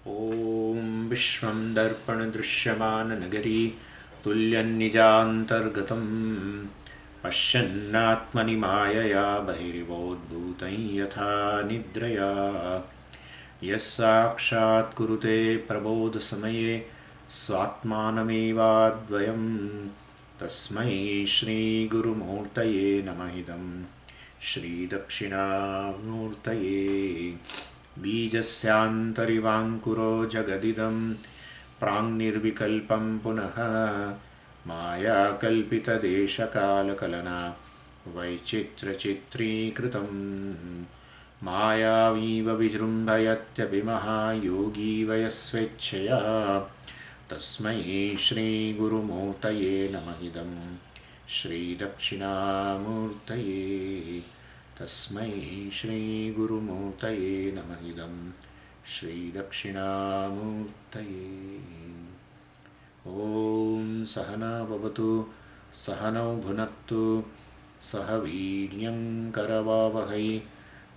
ॐ विश्वं दर्पणदृश्यमाननगरी तुल्यन्निजान्तर्गतं पश्यन्नात्मनि मायया बहिर्वोद्भूतं यथा निद्रया यस्साक्षात् कुरुते प्रबोधसमये स्वात्मानमेवाद्वयं तस्मै श्रीगुरुमूर्तये नमः इदं श्रीदक्षिणामूर्तये बीजस्यान्तरिवाङ्कुरो जगदिदं प्राङ्निर्विकल्पं पुनः मायाकल्पितदेशकालकलना वैचित्र्यचित्रीकृतं मायावीव विजृम्भयत्यभिमः योगी वयस्वेच्छया तस्मै श्रीगुरुमूर्तये नमः इदं श्रीदक्षिणामूर्तये तस्मै श्रीगुरुमूर्तये नमः इदं श्रीदक्षिणामूर्तये। ॐ सहना भवतु सहनौ भुनक्तु सह वीर्यं करवावहै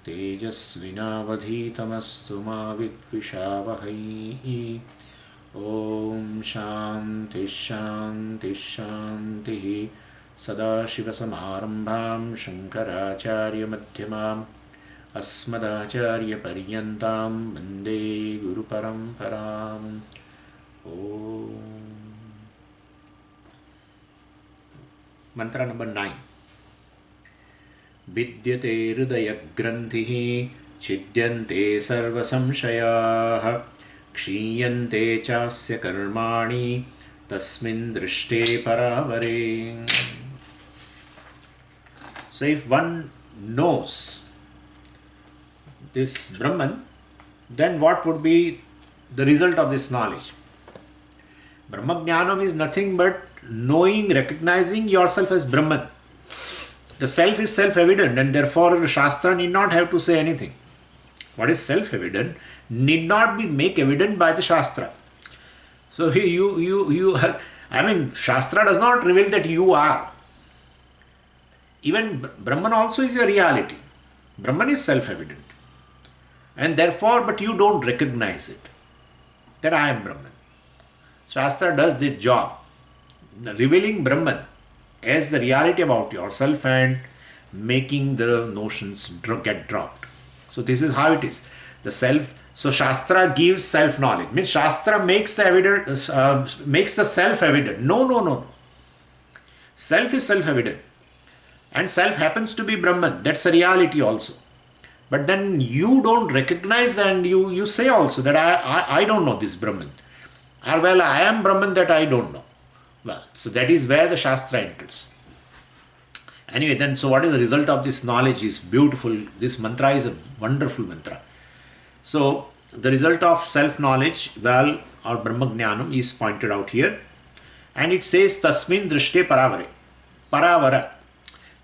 तेजस्विनावधीतमस्तु मा विद्विषावहै। ॐ शान्तिः शान्तिः शान्तिः। सदाशिवसमारम्भां शङ्कराचार्यमध्यमाम् अस्मदाचार्यपर्यन्तां वन्दे गुरुपरम्पराम्। ॐ मंत्र नंबर 9। विद्यते हृदयग्रन्थिः छिद्यन्ते सर्वसंशयाः क्षीयन्ते चास्य कर्माणि तस्मिन् दृष्टे परावरे। So if one knows this Brahman, then what would be the result of this knowledge? Brahma Jnanam is nothing but knowing, recognizing yourself as Brahman. The self is self-evident and therefore Shastra need not have to say anything. What is self-evident need not be made evident by the Shastra. So Shastra does not reveal that you are. Even Brahman also is a reality. Brahman is self-evident. And therefore, but you don't recognize it, that I am Brahman. Shastra does this job, revealing Brahman as the reality about yourself and making the notions get dropped. So this is how it is. The self. So Shastra gives self-knowledge. Means Shastra makes the evident, makes the self-evident. No. Self is self-evident. And self happens to be Brahman. That's a reality also. But then you don't recognize and you say also that I don't know this Brahman. Or well, I am Brahman that I don't know. Well, so that is where the Shastra enters. Anyway, then so what is the result of this knowledge is beautiful. This mantra is a wonderful mantra. So the result of self-knowledge, well, or Brahma Jnanam is pointed out here. And it says Tasmin Drishte Paravare. Paravara.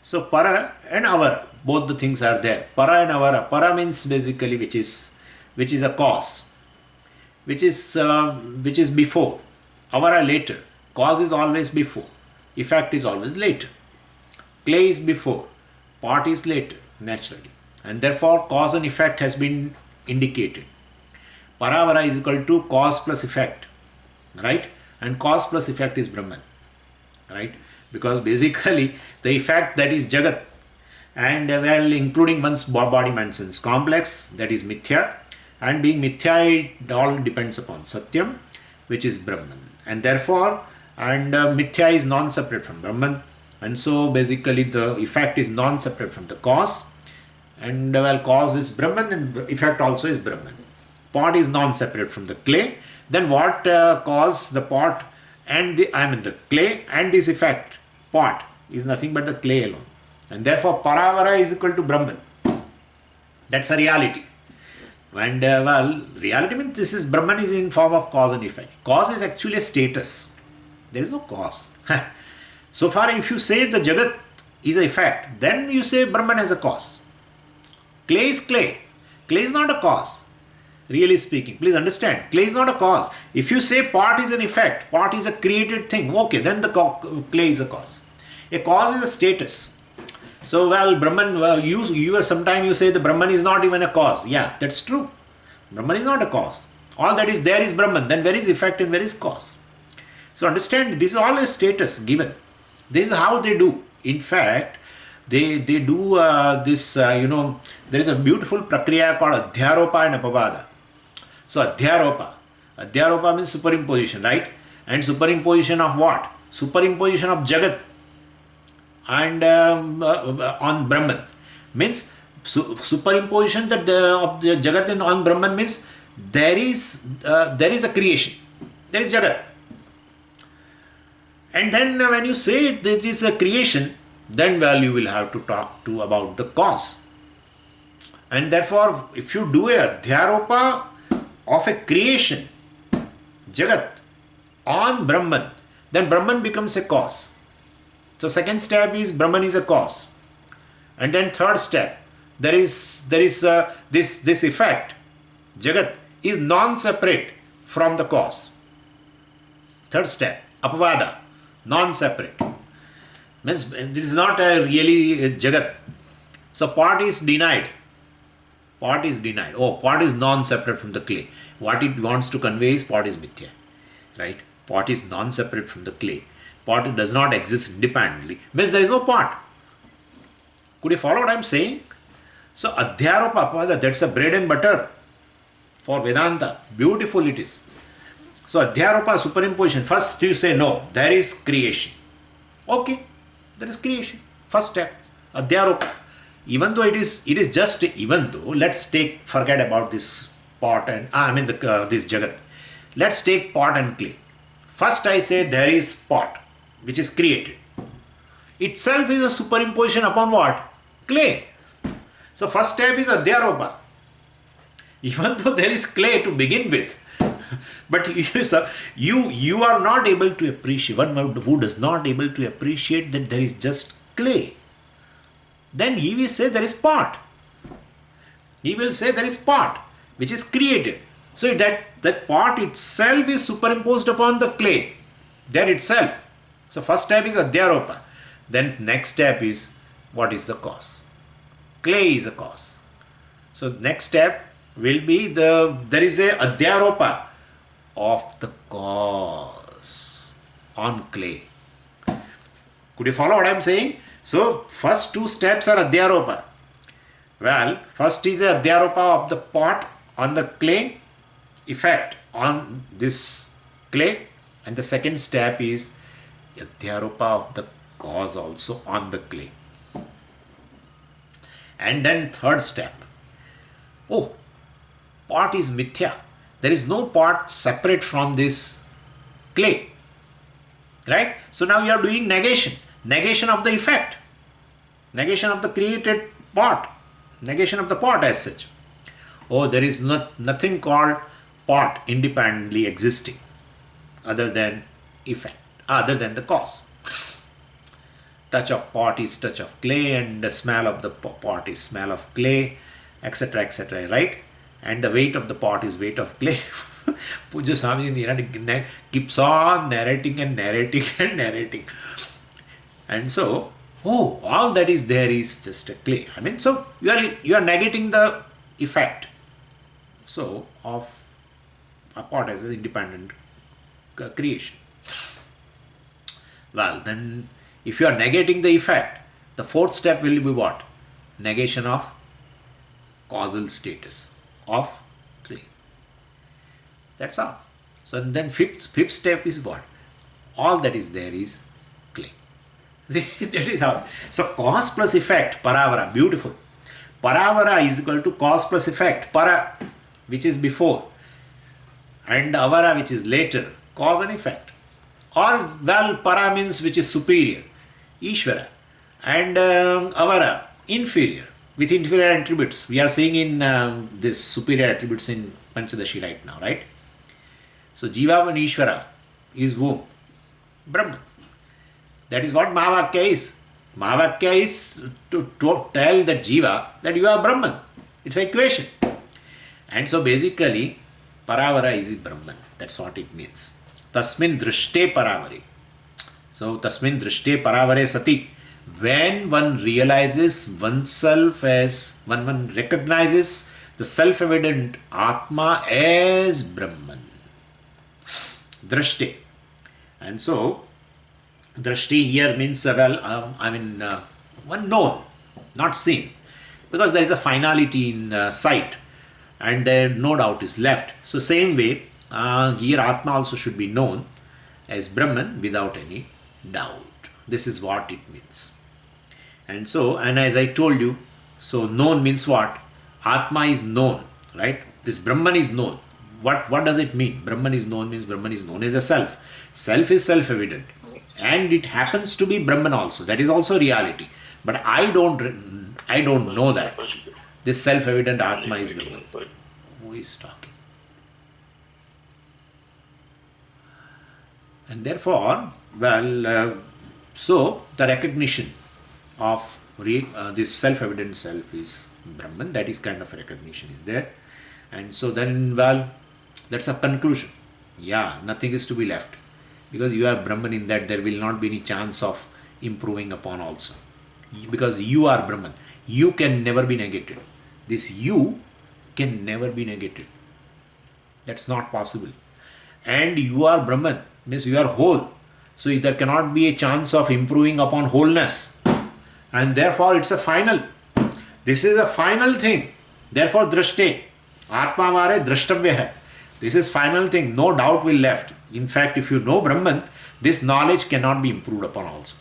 So para and avara, both the things are there. Para and avara. Para means basically which is a cause, which is before. Avara later. Cause is always before. Effect is always later. Clay is before. Pot is later, naturally. And therefore cause and effect has been indicated. Paravara is equal to cause plus effect. Right? And cause plus effect is Brahman. Right? Because basically the effect, that is Jagat, and well, including one's body, mind, sense complex, that is Mithya, and being Mithya, it all depends upon Satyam, which is Brahman, and therefore, and Mithya is non-separate from Brahman, and so basically the effect is non-separate from the cause, and well, cause is Brahman and effect also is Brahman. Pot is non-separate from the clay. Then what cause the pot and the clay and this effect, pot, is nothing but the clay alone. And therefore Paravara is equal to Brahman. That's a reality. And well, reality means this is Brahman is in form of cause and effect. Cause is actually a status. There is no cause. So far if you say the Jagat is a effect, then you say Brahman has a cause. Clay is clay. Clay is not a cause. Really speaking, please understand, clay is not a cause. If you say pot is an effect, pot is a created thing, okay, then the clay is a cause. A cause is a status. So, well, Brahman, sometimes you say the Brahman is not even a cause. Yeah, that's true. Brahman is not a cause. All that is there is Brahman. Then where is effect and where is cause? So understand, this is all a status given. This is how they do. In fact, they do this, there is a beautiful prakriya called Adhyaropa and Apavada. So Adhyaropa means superimposition, right? And superimposition of what? Superimposition of Jagat and on Brahman. Means superimposition that of the Jagat and on Brahman means there is a creation. There is Jagat. And then when you say there is a creation, then you will have to talk about the cause. And therefore, if you do a Adhyaropa of a creation, Jagat, on Brahman, then Brahman becomes a cause. So second step is Brahman is a cause. And then third step, there is this effect, Jagat, is non-separate from the cause. Third step, Apavada, non-separate. Means this is not really Jagat. So pot is denied. Pot is denied. Oh, pot is non-separate from the clay. What it wants to convey is pot is mithya. Right? Pot is non-separate from the clay. Pot does not exist independently. Means there is no pot. Could you follow what I am saying? So Adhyaropa, that's a bread and butter for Vedanta. Beautiful it is. So Adhyaropa, superimposition. First you say no, there is creation. Okay, there is creation. First step, Adhyaropa. Even though let's forget about this pot and, this Jagat. Let's take pot and clay. First I say there is pot, which is created. Itself is a superimposition upon what? Clay. So first step is Adhyaropa. Even though there is clay to begin with, but you are not able to appreciate, one who does not able to appreciate that there is just clay, then he will say there is pot. He will say there is pot, which is created. So that pot itself is superimposed upon the clay, there itself. So first step is Adhyaropa. Then next step is, what is the cause? Clay is a cause. So next step will be there is a Adhyaropa of the cause on clay. Could you follow what I am saying? So first two steps are Adhyaropa. Well, first is a Adhyaropa of the pot on the clay, effect on this clay, and the second step is Adhyaropa of the cause also on the clay. And then third step, oh, pot is mithya. There is no pot separate from this clay. Right? So now you are doing negation. Negation of the effect. Negation of the created pot. Negation of the pot as such. Oh, there is nothing called pot independently existing other than effect, other than the cause. Touch of pot is touch of clay, and the smell of the pot is smell of clay, etc., etc., right? And the weight of the pot is weight of clay. Puja Swami keeps on narrating and narrating and narrating. And so, oh, all that is there is just a clay. So you are negating the effect. So, of a pot as an independent creation. Well, then, if you are negating the effect, the fourth step will be what? Negation of causal status of clay. That's all. So then fifth step is what? All that is there is clay. That is how. So cause plus effect, paravara, beautiful. Paravara is equal to cause plus effect. Para, which is before, and avara, which is later. Cause and effect. Or, well, para means which is superior, Ishvara, and avara, inferior, with inferior attributes. We are seeing in this superior attributes in Panchadashi right now, right? So Jiva and Ishvara is whom? Brahman. That is what Mahavakya is. Mahavakya is to tell that Jiva that you are Brahman. It's an equation. And so basically, paravara is Brahman. That's what it means. Tasmin drishte paravari. So tasmin drishte paravare sati. When one realizes oneself as, when one recognizes the self-evident Atma as Brahman. Drashti. And so, Drashti here means, one known, not seen. Because there is a finality in sight and there no doubt is left. So same way, here Atma also should be known as Brahman without any doubt. This is what it means. And so, and as I told you, so known means what? Atma is known, right? This Brahman is known. What does it mean? Brahman is known means Brahman is known as a self. Self is self-evident. And it happens to be Brahman also. That is also reality. But I don't know that. This self-evident Atma is Brahman. Who is talking? And therefore, so the recognition of this self-evident self is Brahman. That is kind of recognition is there. And so then, that's a conclusion. Yeah, nothing is to be left. Because you are Brahman, in that there will not be any chance of improving upon also. Because you are Brahman. You can never be negated. This you can never be negated. That's not possible. And you are Brahman, means you are whole. So there cannot be a chance of improving upon wholeness. And therefore it's a final. This is a final thing. Therefore drashte. Atma mare drashtavya hai. This is final thing. No doubt will left. In fact, if you know Brahman, this knowledge cannot be improved upon also.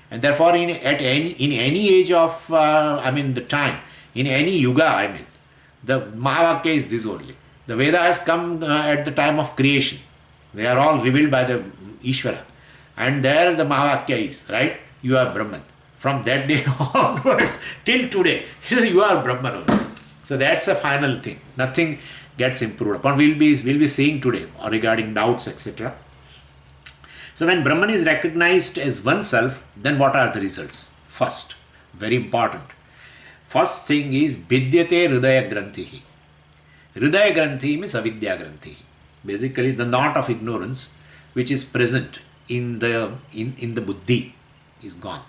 And therefore, in any age of, the time, in any yuga, the Mahavakya is this only. The Veda has come at the time of creation. They are all revealed by the Ishvara. And there the Mahavakya is, right? You are Brahman. From that day onwards, till today, you are Brahman only. So that's a final thing. Nothing gets improved upon. We'll be seeing today regarding doubts, etc. So when Brahman is recognized as oneself, then what are the results? First, very important. First thing is Vidyate Hridaya Grantihi. Hridaya Granthi means Avidya Granthi. Basically the knot of ignorance which is present in the buddhi is gone.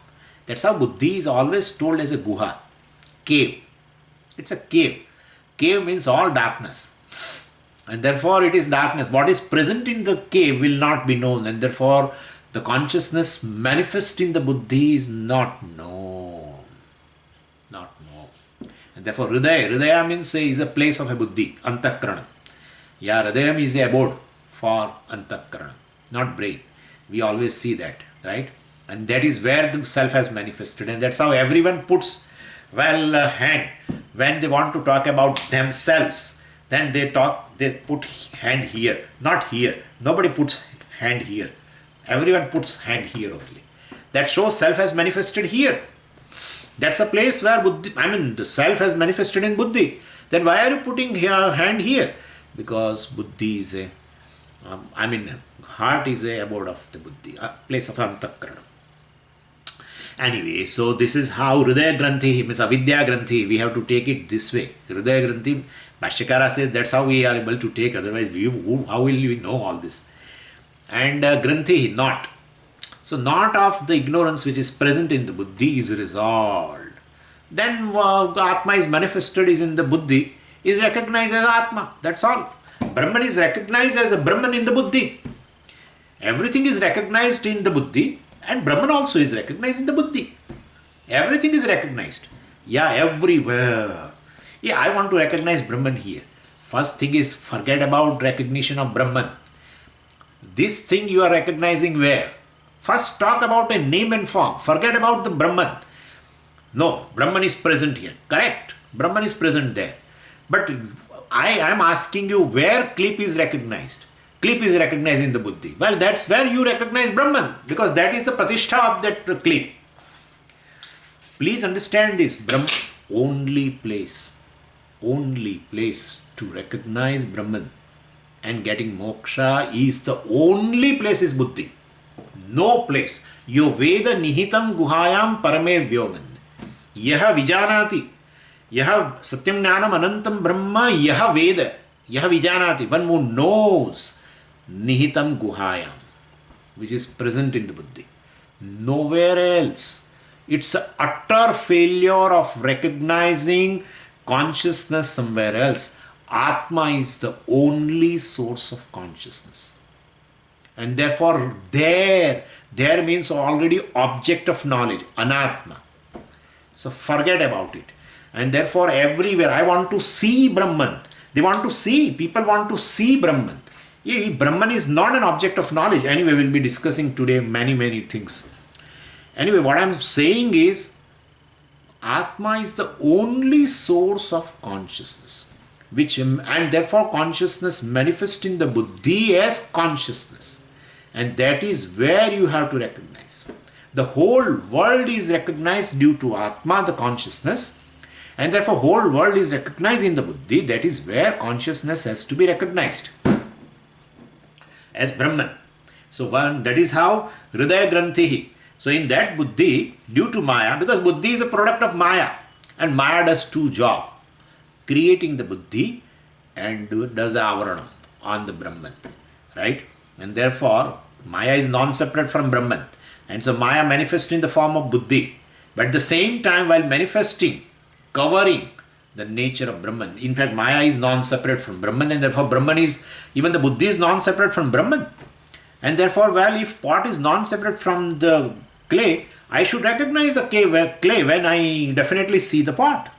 That's how buddhi is always told as a guha, cave. It's a cave. Cave means all darkness. And therefore it is darkness. What is present in the cave will not be known. And therefore the consciousness manifest in the buddhi is not known. Not known. And therefore Hridaya means is a place of a buddhi, antakarana. Yeah, Hridayam is the abode for antakarana, not brain. We always see that, right? And that is where the self has manifested. And that's how everyone puts, hand. When they want to talk about themselves, then they put hand here, not here. Nobody puts hand here. Everyone puts hand here only. That shows self has manifested here. That's a place where the self has manifested in buddhi. Then why are you putting hand here? Because buddhi is heart is a abode of the buddhi, a place of antakarana. Anyway, so this is how Hridaya Granthi, means Avidya Granthi, we have to take it this way. Hridaya Granthi, Bhashyakara says that's how we are able to take, otherwise how will we know all this? And Granthi, knot. So knot of the ignorance which is present in the buddhi is resolved. Then Atma is manifested is in the buddhi, is recognized as Atma. That's all. Brahman is recognized as a Brahman in the buddhi. Everything is recognized in the buddhi. And Brahman also is recognized in the buddhi. Everything is recognized. Yeah, everywhere. Yeah, I want to recognize Brahman here. First thing is forget about recognition of Brahman. This thing you are recognizing where? First talk about a name and form. Forget about the Brahman. No, Brahman is present here. Correct. Brahman is present there. But I am asking you where klip is recognized. Klip is recognized in the buddhi. Well, that's where you recognize Brahman, because that is the pratishtha of that klip. Please understand this. Brahman, only place to recognize Brahman and getting moksha is the only place is buddhi. No place. Yo veda nihitam guhayam parame vyoman. Yaha vijanati. Yaha satyam jnanam anantam brahma. Yaha veda. Yaha vijanati. One who knows nihitam guhayam, which is present in the buddhi. Nowhere else. It's an utter failure of recognizing consciousness somewhere else. Atma is the only source of consciousness. And therefore, there means already object of knowledge, anatma. So forget about it. And therefore, everywhere, I want to see Brahman. They want to see, people want to see Brahman. Yeah, Brahman is not an object of knowledge. Anyway, we'll be discussing today many things. Anyway, what I'm saying is, Atma is the only source of consciousness, and therefore consciousness manifests in the buddhi as consciousness. And that is where you have to recognize. The whole world is recognized due to Atma, the consciousness, and therefore whole world is recognized in the buddhi. That is where consciousness has to be recognized as Brahman. So that is how Hridaya Granthihi. So in that buddhi, due to Maya, because buddhi is a product of Maya, and Maya does two jobs, creating the buddhi and does avaranam on the Brahman, right? And therefore, Maya is non-separate from Brahman. And so Maya manifests in the form of buddhi. But at the same time, while manifesting, covering the nature of Brahman. In fact, Maya is non-separate from Brahman, and therefore Brahman is, even the buddhi is non-separate from Brahman. And therefore, well, if pot is non-separate from the clay, I should recognize the clay when I definitely see the pot.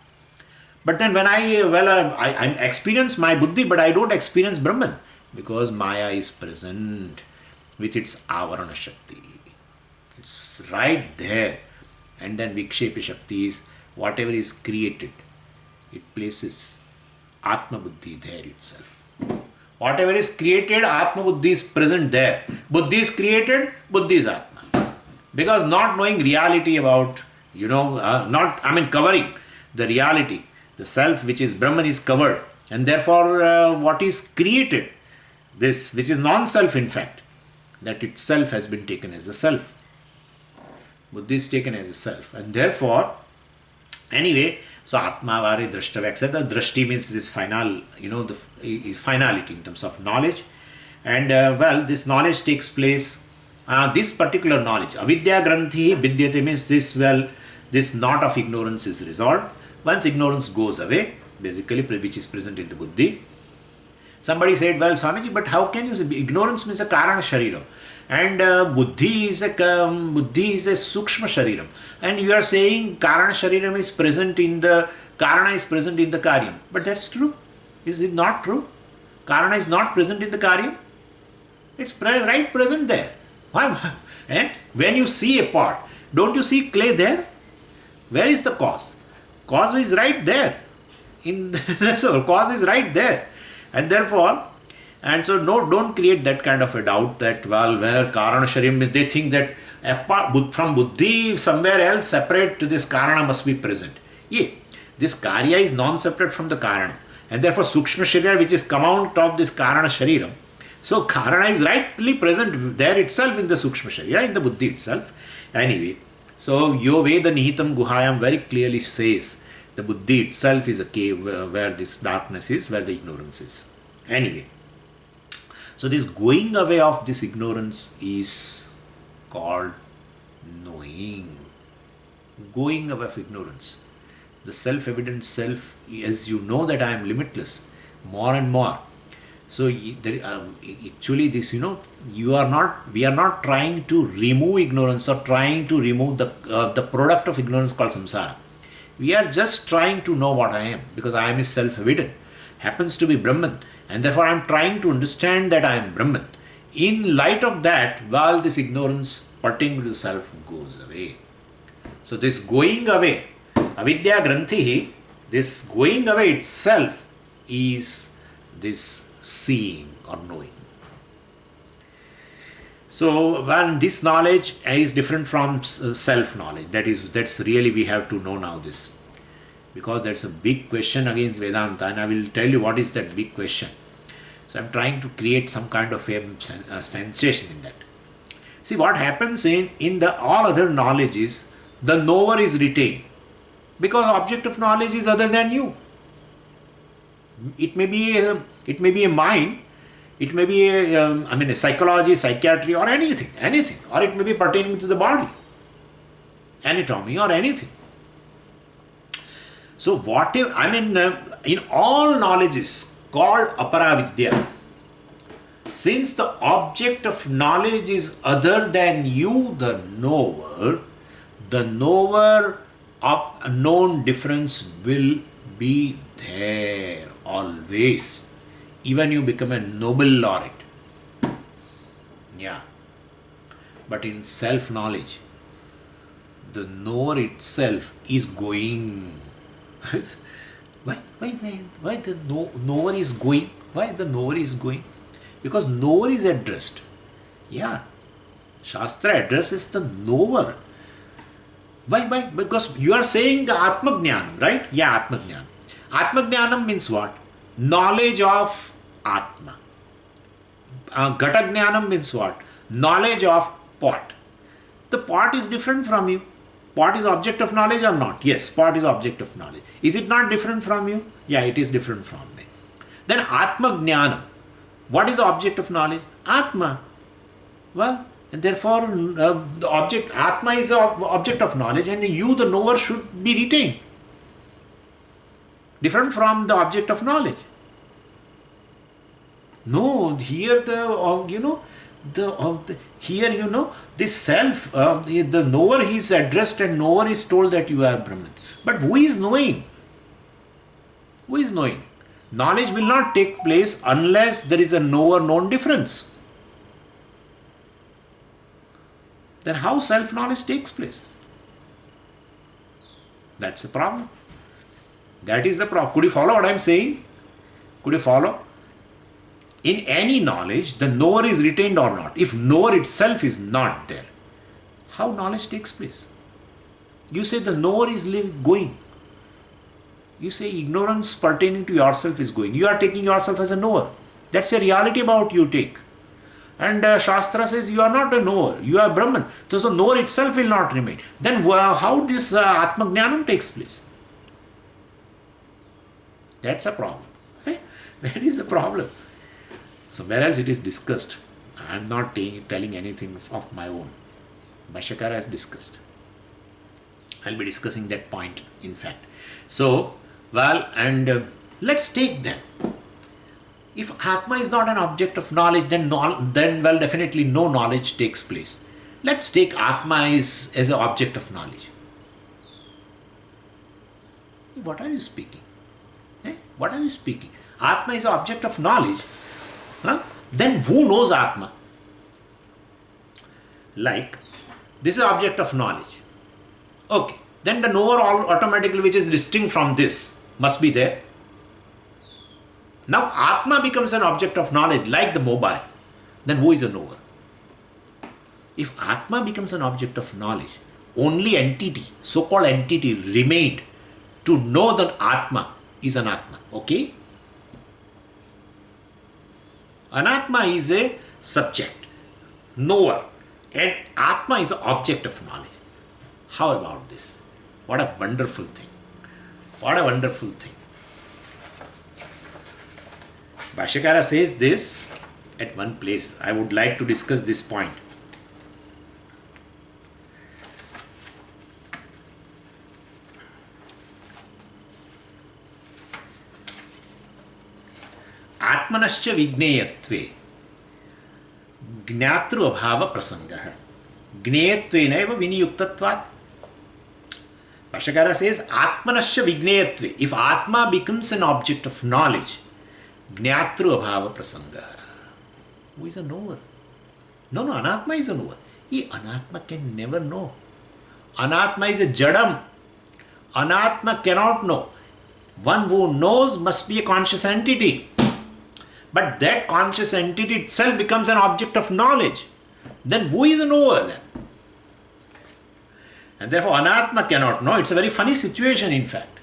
But then when I experience my buddhi, but I don't experience Brahman, because Maya is present with its avarana shakti. It's right there. And then Vikshepa Shakti is whatever is created. It places Atma Buddhi there itself. Whatever is created, Atma Buddhi is present there. Buddhi is created, Buddhi is Atma. Because not knowing reality about, covering the reality, the self which is Brahman is covered. And therefore what is created, this which is non-self in fact, that itself has been taken as a self. Buddhi is taken as a self. And therefore, anyway, so Atma Vari Drashtavya, etc. Drashti means this final, the finality in terms of knowledge. And this knowledge takes place, this particular knowledge, Avidya Granthi Vidyate means this knot of ignorance is resolved. Once ignorance goes away, basically, which is present in the buddhi. Somebody said, well, Swamiji, but how can you say ignorance means a Karana Shariram? And buddhi is a Sukshma Shariram. And you are saying Karana Shariram is present in the, Karana is present in the Karyam. But that's true. Is it not true? Karana is not present in the Karyam. It's right present there. Why? When you see a pot, don't you see clay there? Where is the cause? Cause is right there. So cause is right there. And therefore, don't create that kind of a doubt that, well, where Karana Sharim is, they think that apart from buddhi, somewhere else separate to this Karana must be present. Yeah, this Karya is non-separate from the Karana. And therefore, Sukshma Sharira, which is come out of this Karana Shariram. So, Karana is rightly present there itself in the Sukshma Sharira, in the buddhi itself. Anyway, so Yo Veda Nihitam Guhayam very clearly says the buddhi itself is a cave where this darkness is, where the ignorance is. Anyway, so this going away of this ignorance is called knowing. Going away of ignorance. The self-evident self, as you know that I am limitless, more and more. So actually this, we are not trying to remove ignorance or trying to remove the product of ignorance called samsara. We are just trying to know what I am, because I am is self-evident, happens to be Brahman, and therefore I am trying to understand that I am Brahman. In light of that, while this ignorance pertaining to the self goes away. So this going away, avidya granthi, this going away itself is this seeing or knowing. So when this knowledge is different from self-knowledge, that's really we have to know now this. Because that's a big question against Vedanta, and I will tell you what is that big question. So I'm trying to create some kind of a sensation in that. See what happens in the all other knowledge is the knower is retained. Because object of knowledge is other than you. It may be a mind, it may be a psychology, psychiatry, or anything, or it may be pertaining to the body, anatomy or anything. So whatever, in all knowledge is called aparavidya. Since the object of knowledge is other than you, the knower of a known difference will be there always. Even you become a Nobel laureate. Yeah. But in self-knowledge, the knower itself is going. Why the knower is going? Why the knower is going? Because knower is addressed. Yeah. Shastra addresses the knower. Why? Because you are saying the Atma Jnanam, right? Yeah, Atma Jnanam. Atma Jnanam means what? Knowledge of Atma. Gata Jnanam means what? Knowledge of pot. The pot is different from you. Pot is object of knowledge or not? Yes, pot is object of knowledge. Is it not different from you? Yeah, it is different from me. Then Atma Jnanam. What is the object of knowledge? Atma. Well, and therefore the object, Atma is the object of knowledge, and you, the knower, should be retained. Different from the object of knowledge. No, here this self, the knower, he is addressed and knower is told that you are Brahman. But who is knowing? Who is knowing? Knowledge will not take place unless there is a knower-known difference. Then how self-knowledge takes place? That's the problem. That is the problem. Could you follow what I am saying? Could you follow? In any knowledge, the knower is retained or not. If knower itself is not there, how knowledge takes place? You say the knower is going. You say ignorance pertaining to yourself is going. You are taking yourself as a knower. That's a reality about you take. And Shastra says you are not a knower. You are Brahman. So the knower itself will not remain. Then how this Atma Jnanam takes place? That's a problem. That is a problem. Somewhere else it is discussed. I am not telling anything of my own. Bhashyakara has discussed. I will be discussing that point, in fact. So, let's take them. If Atma is not an object of knowledge, then definitely no knowledge takes place. Let's take Atma as an object of knowledge. What are you speaking? What are you speaking? Atma is an object of knowledge. Then who knows Atma? Like, this is object of knowledge. Okay. Then the knower automatically, which is distinct from this, must be there. Now Atma becomes an object of knowledge like the mobile. Then who is a knower? If Atma becomes an object of knowledge, only entity, so-called entity remained to know that Atma is an Atma. Okay? Anatma is a subject, knower, and Atma is an object of knowledge. How about this? What a wonderful thing. What a wonderful thing. Bhashyakara says this at one place. I would like to discuss this point. Atmanascha vigneyatve gnatru abhava prasangah gneyatve eva viniyuktatvat. Bhashyakara says Atmanascha vigneyatve. If Atma becomes an object of knowledge, gnatru abhava prasangah. Who is a knower? No, Anatma is a knower. Anatma can never know. Anatma is a jadam. Anatma cannot know. One who knows must be a conscious entity. But that conscious entity itself becomes an object of knowledge. Then who is a knower then? And therefore Anatma cannot know. It's a very funny situation, in fact.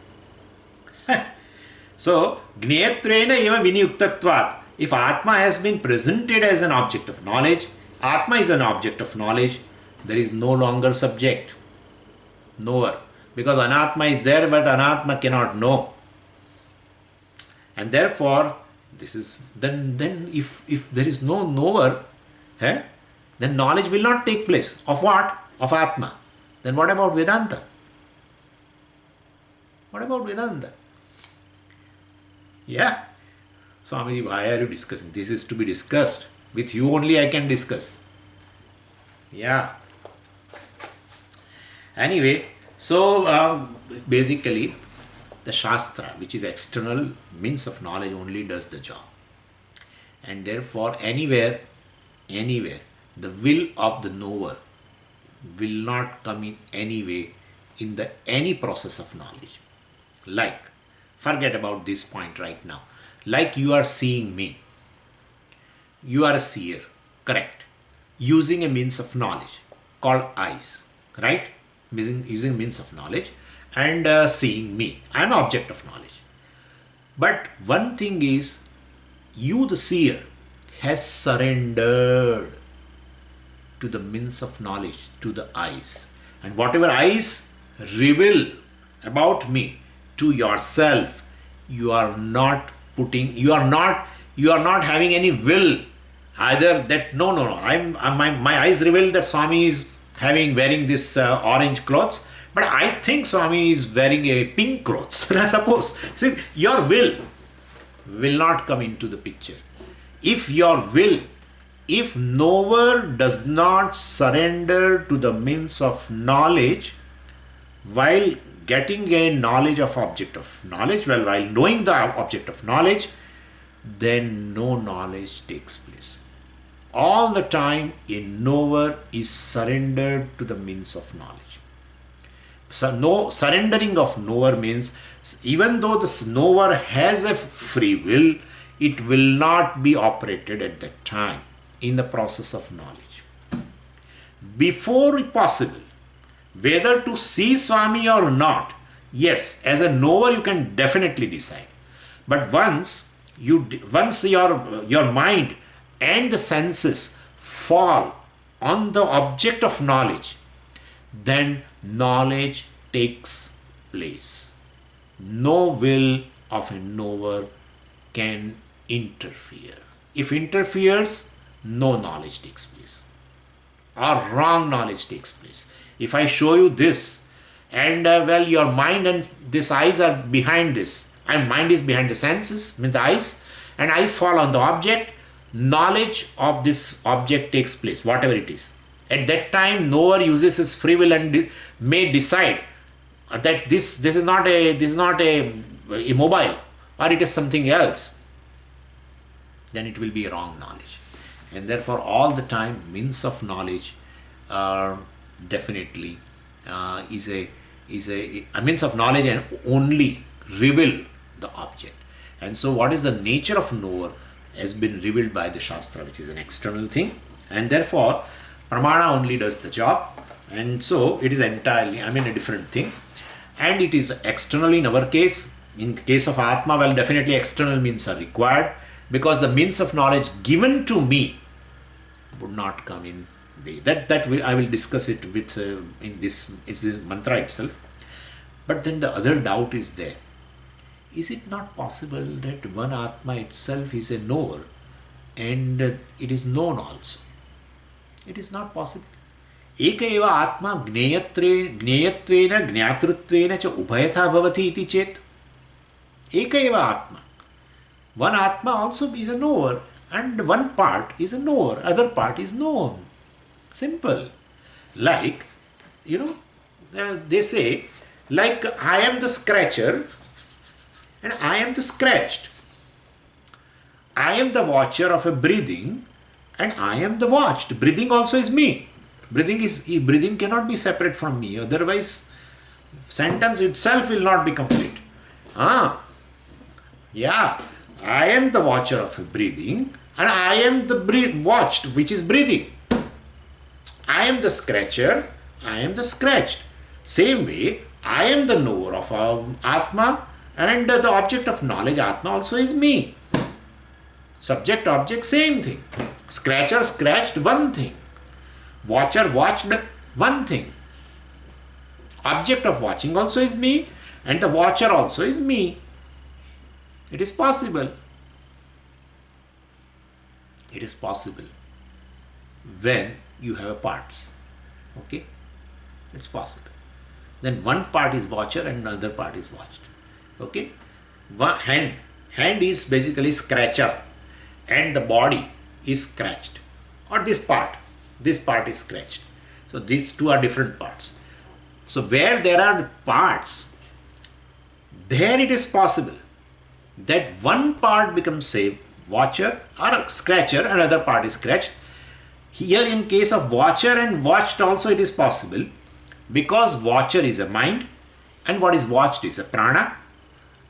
So, Gneyatrena eva viniyuktatvat. If Atma has been presented as an object of knowledge, Atma is an object of knowledge, there is no longer subject, knower. Because Anatma is there, but Anatma cannot know. And therefore, this is then if there is no knower, then knowledge will not take place. Of what? Of Atma. Then what about Vedanta? What about Vedanta? Yeah. Swamiji, why are you discussing? This is to be discussed. With you only I can discuss. Yeah. Anyway, so basically the Shastra, which is external means of knowledge, only does the job. And therefore anywhere, the will of the knower will not come in any way in the any process of knowledge. Like, forget about this point right now. Like you are seeing me. You are a seer, correct? Using a means of knowledge called eyes, right? Using means of knowledge and seeing me. I am object of knowledge. But one thing is, you the seer has surrendered to the means of knowledge, to the eyes. And whatever eyes reveal about me to yourself, you are not having any will. Either that, no, my eyes reveal that Swami is wearing this orange clothes, but I think Swami is wearing a pink clothes. Suppose, see, your will not come into the picture. If knower does not surrender to the means of knowledge while getting a knowledge of object of knowledge, while knowing the object of knowledge, then no knowledge takes place. All the time a knower is surrendered to the means of knowledge. So no surrendering of knower means, even though the knower has a free will, it will not be operated at that time in the process of knowledge. Before possible, whether to see Swami or not, yes, as a knower you can definitely decide. But once your mind and the senses fall on the object of knowledge, then knowledge takes place. No will of a knower can interfere. If interferes, no knowledge takes place, or wrong knowledge takes place. If I show you this, and your mind and this eyes are behind this, and mind is behind the senses, means the eyes, and eyes fall on the object, knowledge of this object takes place, whatever it is. At that time, knower uses his free will and may decide that this is not a mobile, or it is something else. Then it will be a wrong knowledge. And therefore, all the time, means of knowledge definitely is a means of knowledge and only reveal the object. And so, what is the nature of knower has been revealed by the Shastra, which is an external thing, and therefore Pramana only does the job. And so it is entirely, a different thing, and it is external in our case. In case of Atma, well, definitely external means are required, because the means of knowledge given to me would not come in way. I will discuss it with in this mantra itself. But then the other doubt is there. Is it not possible that one Atma itself is a knower and it is known also? It is not possible. Eka eva Atma gneyattvena gnyatruttvena cha ubhayatha bhavati iti chet. Eka eva Atma. One Atma also is a knower, and one part is a knower, other part is known. Simple. Like, they say, like I am the scratcher and I am the scratched. I am the watcher of a breathing and I am the watched. Breathing also is me. Breathing cannot be separate from me, otherwise sentence itself will not be complete. Yeah, I am the watcher of a breathing and I am the watched, which is breathing. I am the scratcher, I am the scratched. Same way, I am the knower of Atma, and the object of knowledge, Atma, also is me. Subject, object, same thing. Scratcher, scratched, one thing. Watcher, watched, one thing. Object of watching also is me, and the watcher also is me. It is possible. It is possible when you have parts. Okay? It's possible. then one part is watcher and another part is watched. Okay? Hand is basically scratcher and the body is scratched. Or this part is scratched. So these two are different parts. So where there are parts, there it is possible that one part becomes say watcher or a scratcher, another part is scratched. Here in case of watcher and watched also it is possible, because watcher is a mind and what is watched is a prana,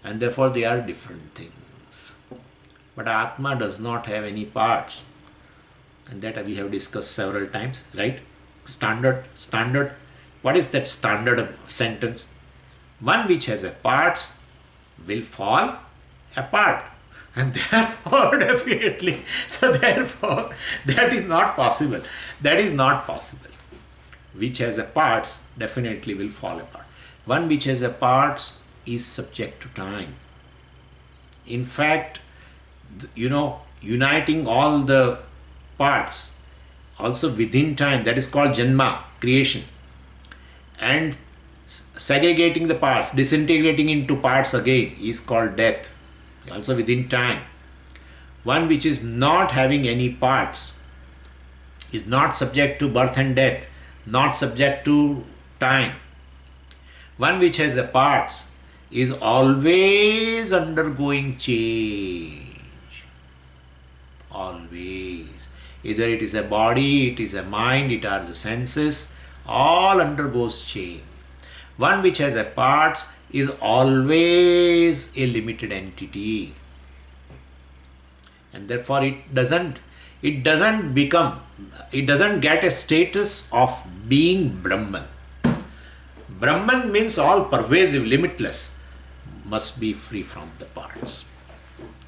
and therefore they are different things. But Atma does not have any parts, and that we have discussed several times, right? Standard. What is that standard sentence? One which has a parts will fall apart. And therefore, definitely, so therefore, that is not possible. That is not possible. Which has a parts definitely will fall apart. One which has a parts is subject to time. In fact, uniting all the parts also within time, that is called janma, creation. And segregating the parts, disintegrating into parts again is called death, also within time. One which is not having any parts is not subject to birth and death, not subject to time. One which has a parts is always undergoing change. Always. Either it is a body, it is a mind, it are the senses, all undergoes change. One which has a parts is always a limited entity. And therefore it doesn't get a status of being Brahman. Brahman means all pervasive, limitless, must be free from the parts.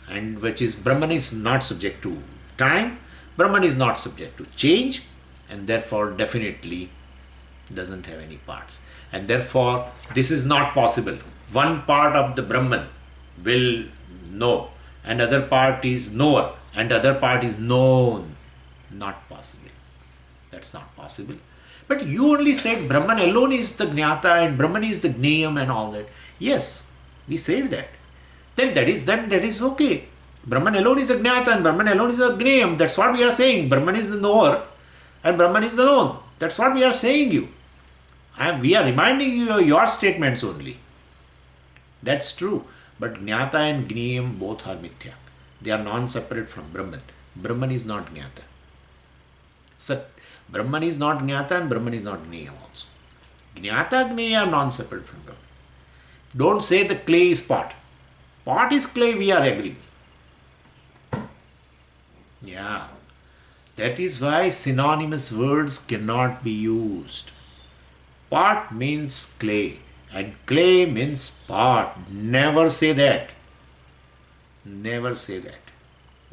And which is Brahman is not subject to time, Brahman is not subject to change, and therefore definitely doesn't have any parts. And therefore this is not possible. One part of the Brahman will know, and other part is knower, and other part is known. Not possible. That's not possible. But you only said Brahman alone is the Jnata and Brahman is the Gneyam and all that. Yes, we said that. Then that is okay. Brahman alone is a Jnata and Brahman alone is a Gneyam. That's what we are saying. Brahman is the knower and Brahman is the known. That's what we are saying you. We are reminding you your statements only. That's true. But Jnata and Gneyam both are Mithya. They are non-separate from Brahman. Brahman is not Jnata. Brahman is not Jnata and Brahman is not Gneyam also. Jnata, Gneya are non-separate from Brahman. Don't say the clay is pot. Pot is clay, we are agreeing. Yeah. That is why synonymous words cannot be used. Pot means clay and clay means pot. Never say that. Never say that.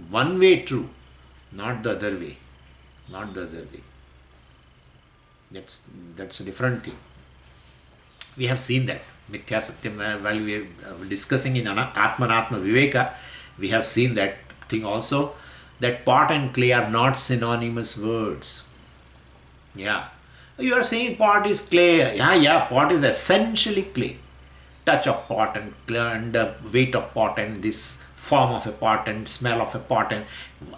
One way true, not the other way. Not the other way. That's a different thing. We have seen that. Mithya Satyam, while we are discussing in Atmanatma Viveka, we have seen that thing also, that pot and clay are not synonymous words. Yeah. You are saying pot is clay. Yeah, pot is essentially clay. Touch of pot and weight of pot and this form of a pot and smell of a pot and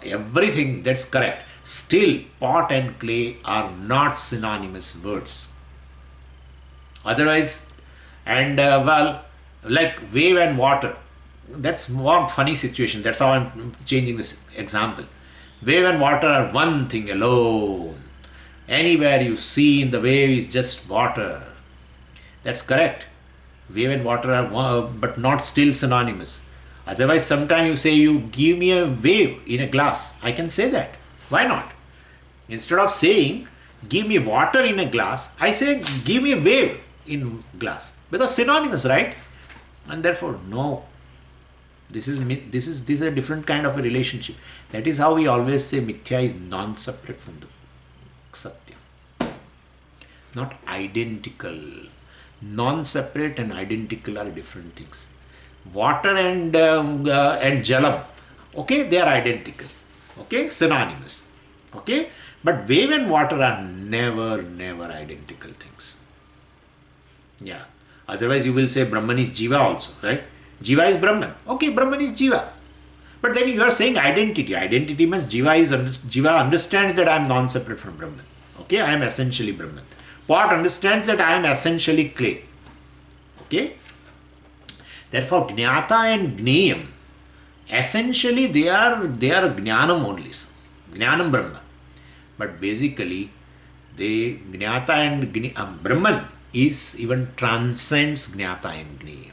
everything, that's correct. Still, pot and clay are not synonymous words. Otherwise, and like wave and water, that's more funny situation. That's how I'm changing this example. Wave and water are one thing alone. Anywhere you see in the wave is just water. That's correct. Wave and water are one, but not still synonymous. Otherwise, sometimes you say, you give me a wave in a glass. I can say that. Why not? Instead of saying, give me water in a glass, I say, give me a wave in glass. Because synonymous, right? And therefore, no. This is a different kind of a relationship. That is how we always say Mithya is non-separate from the Satya. Not identical. Non-separate and identical are different things. Water and jalam, okay, they are identical, okay, synonymous, okay, but wave and water are never identical things. Yeah. Otherwise you will say Brahman is Jiva also, right? Jiva is Brahman. Okay, Brahman is Jiva. But then you are saying identity. Identity means Jiva understands that I am non-separate from Brahman. Okay, I am essentially Brahman. Pot understands that I am essentially clay. Okay. Therefore, Jnata and Gneyam, essentially they are Jnanam only. Jnanam Brahma. But basically, Jnata and Brahman is even transcends Jnata and Gneyam.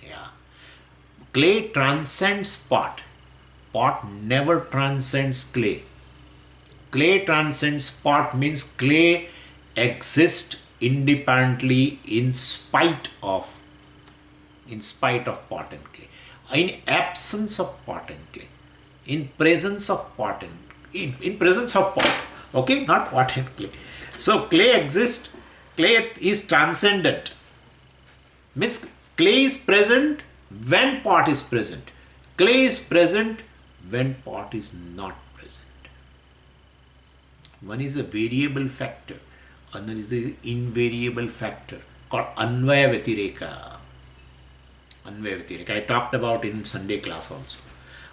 Yeah. Clay transcends pot. Pot never transcends clay. Clay transcends pot means clay exists independently in spite of pot and clay, in absence of pot and clay, in presence of pot and in presence of pot. Okay, not pot and clay. So clay exists. Clay is transcendent. Means clay is present when pot is present. Clay is present when pot is not present. One is a variable factor, another is an invariable factor called Anvaya Vyatireka. Anvaya Vyatireka. I talked about in Sunday class also.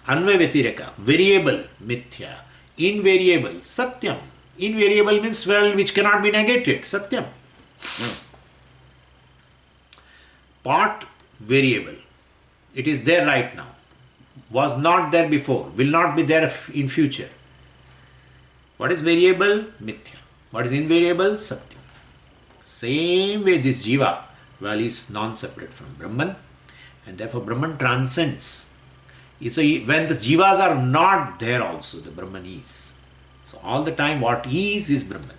Anvaya Vyatireka, variable, mithya. Invariable, satyam. Invariable means, well, which cannot be negated, satyam. Pot, variable. It is there right now. Was not there before, will not be there in future. What is variable? Mithya. What is invariable? Satyam. Same way this Jiva, well, is non-separate from Brahman, and therefore Brahman transcends. So when the Jivas are not there also, the Brahman is. So all the time what is Brahman.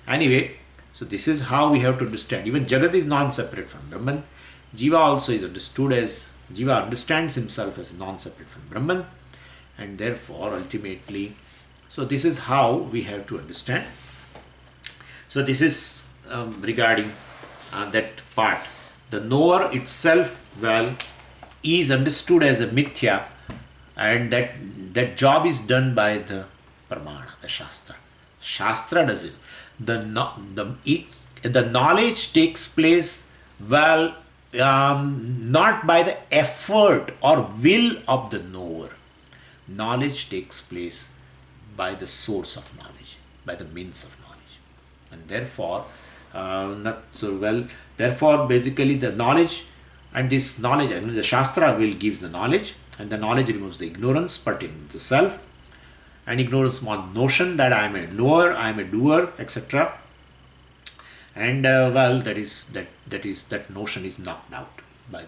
Anyway, so this is how we have to understand. Even Jagat is non-separate from Brahman. Jiva also is understood as, Jiva understands himself as non-separate from Brahman, and therefore ultimately, so this is how we have to understand. So this is regarding that part. The knower itself, well, is understood as a mithya, and that job is done by the pramana, the shastra. Shastra does it. The knowledge takes place, well, not by the effort or will of the knower. Knowledge takes place by the source of knowledge, by the means of knowledge. And therefore, not so well, therefore basically the knowledge, and this knowledge, and the Shastra will gives the knowledge, and the knowledge removes the ignorance pertaining to self, and ignorance on notion that I am a knower, I am a doer, etc. And well, that notion is knocked out by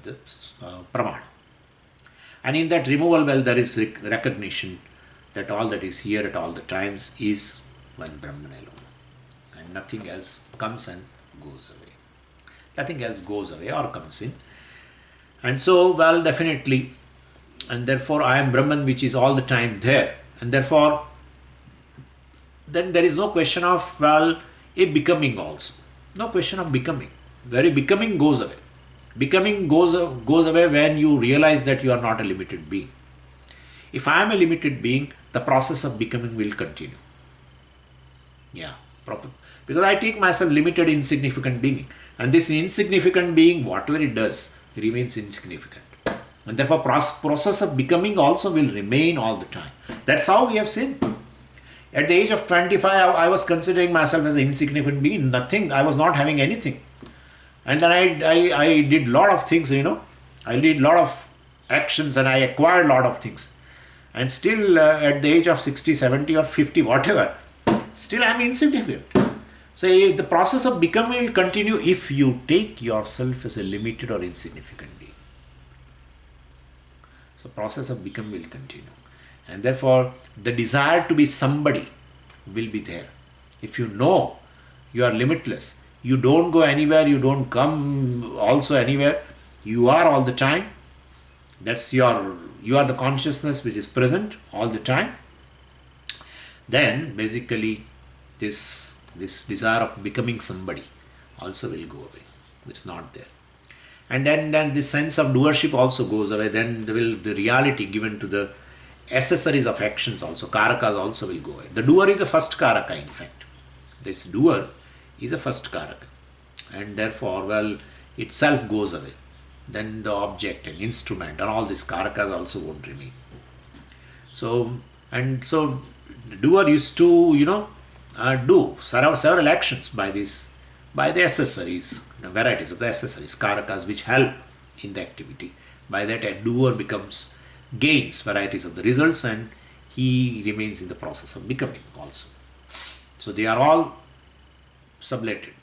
the pramana. And in that removal, well, there is recognition that all that is here at all the times is one Brahman alone, and nothing else comes and goes away. Nothing else goes away or comes in. And so, well, definitely, and therefore I am Brahman, which is all the time there, and therefore then there is no question of, well, a becoming also. No question of becoming. Very becoming goes away. Becoming goes away when you realize that you are not a limited being. If I am a limited being, the process of becoming will continue. Yeah, proper. Because I take myself limited, insignificant being. And this insignificant being, whatever it does, remains insignificant. And therefore, process of becoming also will remain all the time. That's how we have seen. At the age of 25, I was considering myself as an insignificant being. Nothing. I was not having anything. And then I did a lot of things, I did a lot of actions and I acquired a lot of things. And still at the age of 60, 70 or 50, whatever, still I am insignificant. So the process of becoming will continue if you take yourself as a limited or insignificant being. So process of becoming will continue. And therefore the desire to be somebody will be there. If you know you are limitless, you don't go anywhere, you don't come also anywhere, you are all the time. You are the consciousness which is present all the time. Then basically this desire of becoming somebody also will go away. It's not there. And then this sense of doership also goes away. Then the reality given to the accessories of actions also, karakas also will go away. The doer is a first karaka, in fact. This doer is a first karaka. and therefore, well, itself goes away. Then the object and instrument and all these karakas also won't remain. So, and so the doer used to, do several actions by the accessories, varieties of the accessories, karakas, which help in the activity. By that, a doer gains varieties of the results, and he remains in the process of becoming also. So they are all sublated.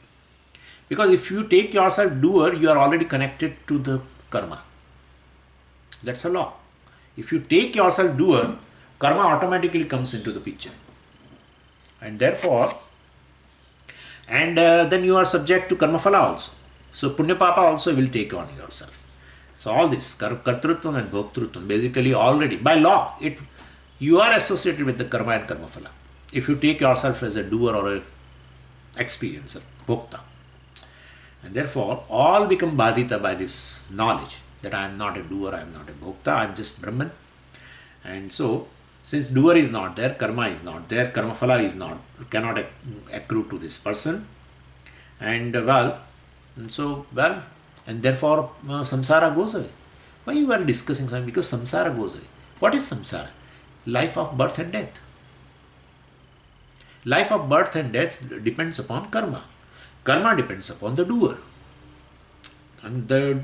Because if you take yourself doer, you are already connected to the karma. That's a law. If you take yourself doer, karma automatically comes into the picture. And therefore, then you are subject to karma phala also. So punya papa also will take on yourself. So all this, kartrutvam and bhoktrutvam, basically already, by law, you are associated with the karma and karma phala. If you take yourself as a doer or a experiencer, bhokta. And therefore, all become badita by this knowledge that I am not a doer, I am not a bhokta, I am just Brahman. And so, since doer is not there, karma is not there, karma phala cannot accrue to this person. And and therefore samsara goes away. Why you are discussing something? Because samsara goes away. What is samsara? Life of birth and death. Life of birth and death depends upon karma. Karma depends upon the doer and the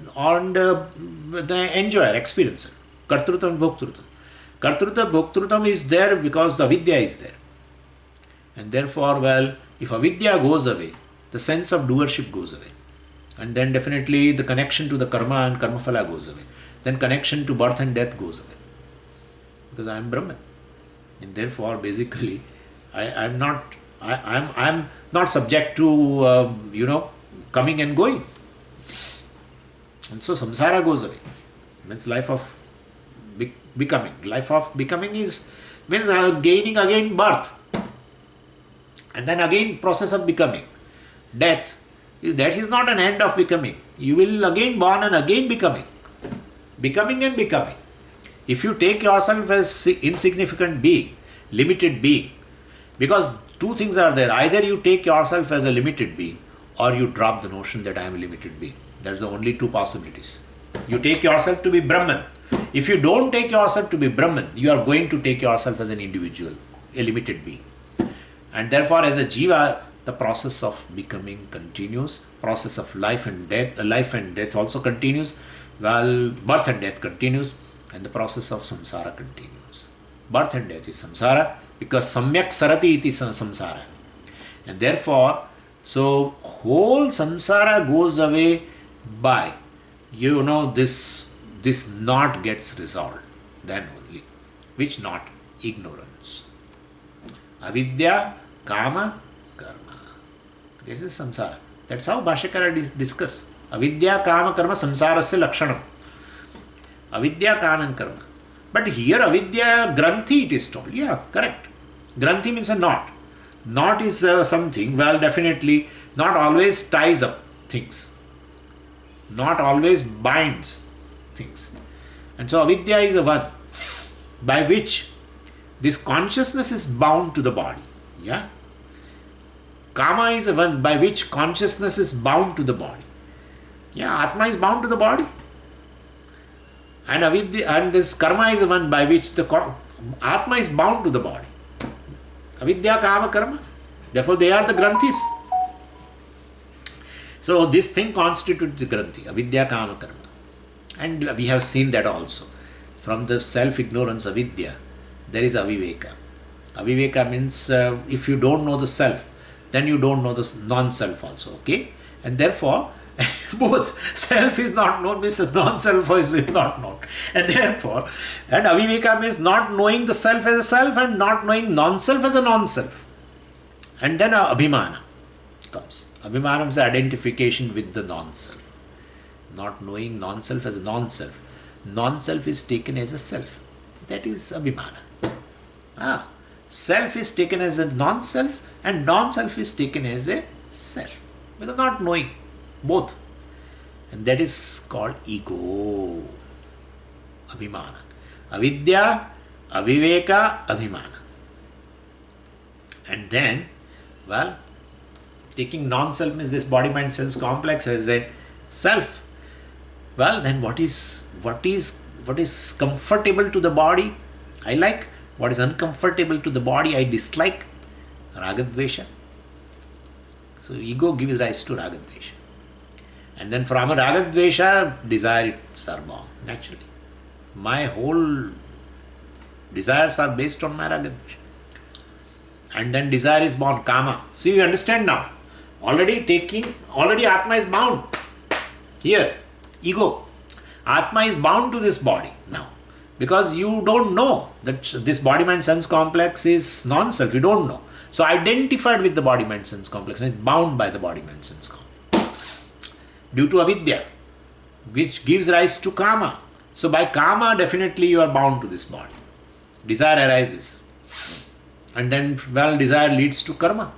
enjoyer, experiencer. Kartrutvam and bhoktrutvam. Kartrutva bhoktrutvam is there because the avidya is there. And therefore, well, if avidya goes away, the sense of doership goes away. And then definitely the connection to the karma and karma phala goes away. Then connection to birth and death goes away. Because I am Brahman. And therefore, basically, I'm not subject to, coming and going. And so samsara goes away. Means life of becoming. Life of becoming means gaining again birth. And then again process of becoming. Death. That is not an end of becoming. You will again born and again becoming. Becoming and becoming. If you take yourself as insignificant being, limited being, because two things are there. Either you take yourself as a limited being or you drop the notion that I am a limited being. There's the only two possibilities. You take yourself to be Brahman. If you don't take yourself to be Brahman, you are going to take yourself as an individual, a limited being. And therefore, as a jiva, the process of becoming continues. Process of life and death also continues. Well, birth and death continues. And the process of samsara continues. Birth and death is samsara because samyak sarati iti samsara. And therefore, so whole samsara goes away by, this knot gets resolved. Then only. Which knot? Ignorance. Avidya, kama, karma. This is samsara. That's how Bhashyakara discuss. Avidya, kama, karma, samsarasya lakshanam. Avidya, kama and karma. But here avidya, granthi it is told. Yeah, correct. Granthi means a knot. Knot is something, well, definitely not always ties up things. Not always binds things. And so avidya is a one by which this consciousness is bound to the body. Yeah. Kama is a one by which consciousness is bound to the body. Yeah, Atma is bound to the body. And avidya, and this karma is the one by which the Atma is bound to the body. Avidya, kama, karma. Therefore, they are the granthis. So, this thing constitutes the granthi, avidya, kama, karma. And we have seen that also. From the self-ignorance, avidya, there is aviveka. Aviveka means if you don't know the self, then you don't know the non-self also. Okay? And therefore, both self is not known means non-self is not known. And therefore, and aviveka means not knowing the self as a self and not knowing non-self as a non-self. And then abhimana comes. Abhimana means identification with the non-self. Not knowing non-self as a non-self. Non-self is taken as a self. That is abhimana. Self is taken as a non-self and non-self is taken as a self. Because not knowing both. And that is called ego. Abhimana. Avidya, aviveka, abhimana. And then, well, taking non-self means this body, mind, sense complex as a self. Well, then what is comfortable to the body, I like. What is uncomfortable to the body, I dislike. Ragadvesha. So ego gives rise to Ragadvesha. And then from a Ragadvesha, desires are born naturally. My whole desires are based on my Ragadvesha. And then desire is born, Kama. See, you understand now. Already Atma is bound. Here, ego. Atma is bound to this body now. Because you don't know that this body, mind, sense complex is non-self. You don't know. So identified with the body, mind, sense complex. And it's bound by the body, mind, sense complex. Due to avidya, which gives rise to Kama. So by Kama, definitely you are bound to this body. Desire arises. And then, desire leads to karma.